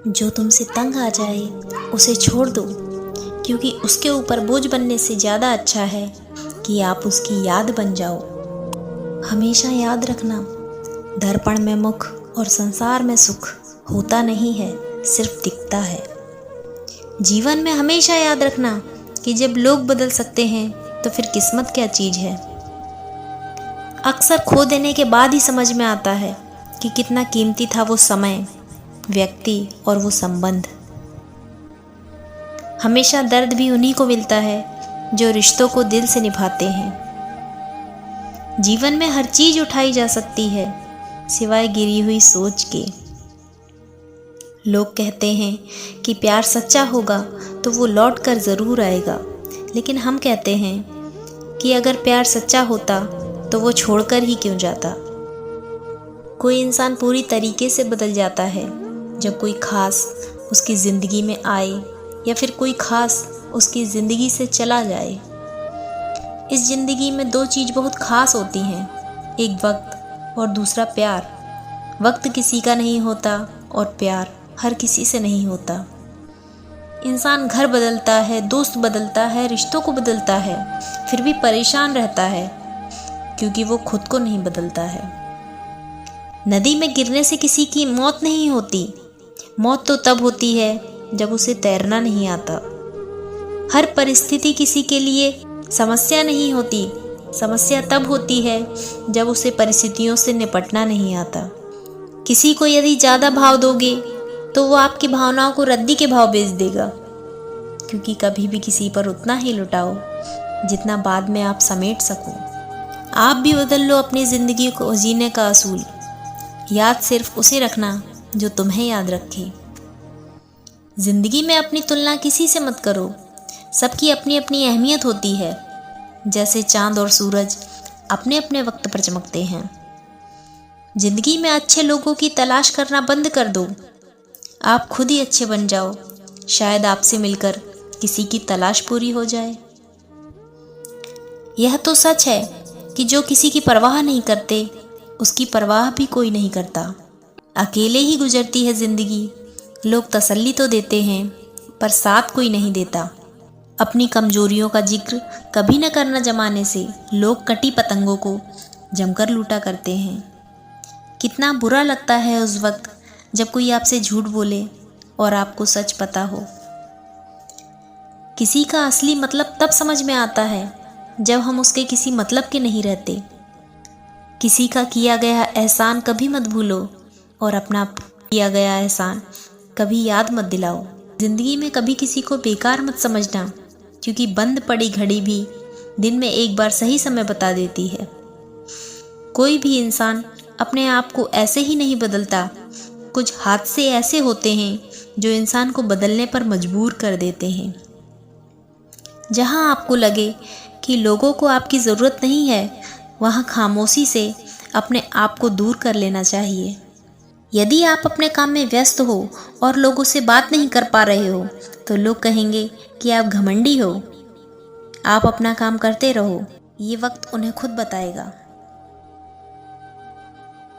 जो तुमसे तंग आ जाए उसे छोड़ दो, क्योंकि उसके ऊपर बोझ बनने से ज़्यादा अच्छा है कि आप उसकी याद बन जाओ। हमेशा याद रखना, दर्पण में मुख और संसार में सुख होता नहीं है, सिर्फ दिखता है। जीवन में हमेशा याद रखना कि जब लोग बदल सकते हैं तो फिर किस्मत क्या चीज़ है। अक्सर खो देने के बाद ही समझ में आता है कि कितना कीमती था वो समय, व्यक्ति और वो संबंध। हमेशा दर्द भी उन्हीं को मिलता है जो रिश्तों को दिल से निभाते हैं। जीवन में हर चीज़ उठाई जा सकती है सिवाय गिरी हुई सोच के। लोग कहते हैं कि प्यार सच्चा होगा तो वो लौट कर ज़रूर आएगा, लेकिन हम कहते हैं कि अगर प्यार सच्चा होता तो वो छोड़कर ही क्यों जाता। कोई इंसान पूरी तरीके से बदल जाता है जब कोई खास उसकी ज़िंदगी में आए या फिर कोई खास उसकी ज़िंदगी से चला जाए। इस ज़िंदगी में दो चीज़ बहुत ख़ास होती हैं, एक वक्त और दूसरा प्यार। वक्त किसी का नहीं होता और प्यार हर किसी से नहीं होता। इंसान घर बदलता है, दोस्त बदलता है, रिश्तों को बदलता है, फिर भी परेशान रहता है क्योंकि वो खुद को नहीं बदलता है। नदी में गिरने से किसी की मौत नहीं होती, मौत तो तब होती है जब उसे तैरना नहीं आता। हर परिस्थिति किसी के लिए समस्या नहीं होती, समस्या तब होती है जब उसे परिस्थितियों से निपटना नहीं आता। किसी को यदि ज़्यादा भाव दोगे तो वो आपकी भावनाओं को रद्दी के भाव बेच देगा, क्योंकि कभी भी किसी पर उतना ही लुटाओ जितना बाद में आप समेट सको। आप भी बदल लो अपनी ज़िंदगी को जीने का असूल। याद सिर्फ उसे रखना जो तुम्हें याद रखे। ज़िंदगी में अपनी तुलना किसी से मत करो, सबकी अपनी अपनी अहमियत होती है। जैसे चांद और सूरज अपने अपने वक्त पर चमकते हैं। ज़िंदगी में अच्छे लोगों की तलाश करना बंद कर दो, आप खुद ही अच्छे बन जाओ। शायद आपसे मिलकर किसी की तलाश पूरी हो जाए। यह तो सच है कि जो किसी की परवाह नहीं करते उसकी परवाह भी कोई नहीं करता। अकेले ही गुजरती है ज़िंदगी। लोग तसल्ली तो देते हैं पर साथ कोई नहीं देता। अपनी कमजोरियों का जिक्र कभी न करना जमाने से लोग कटी पतंगों को जमकर लूटा करते हैं। कितना बुरा लगता है उस वक्त जब कोई आपसे झूठ बोले और आपको सच पता हो। किसी का असली मतलब तब समझ में आता है जब हम उसके किसी मतलब के नहीं रहते। किसी का किया गया एहसान कभी मत भूलो और अपना किया गया एहसान कभी याद मत दिलाओ। ज़िंदगी में कभी किसी को बेकार मत समझना, क्योंकि बंद पड़ी घड़ी भी दिन में एक बार सही समय बता देती है। कोई भी इंसान अपने आप को ऐसे ही नहीं बदलता। कुछ हादसे ऐसे होते हैं जो इंसान को बदलने पर मजबूर कर देते हैं। जहां आपको लगे कि लोगों को आपकी ज़रूरत नहीं है, वहाँ खामोशी से अपने आप को दूर कर लेना चाहिए। यदि आप अपने काम में व्यस्त हो और लोगों से बात नहीं कर पा रहे हो तो लोग कहेंगे कि आप घमंडी हो। आप अपना काम करते रहो, ये वक्त उन्हें खुद बताएगा।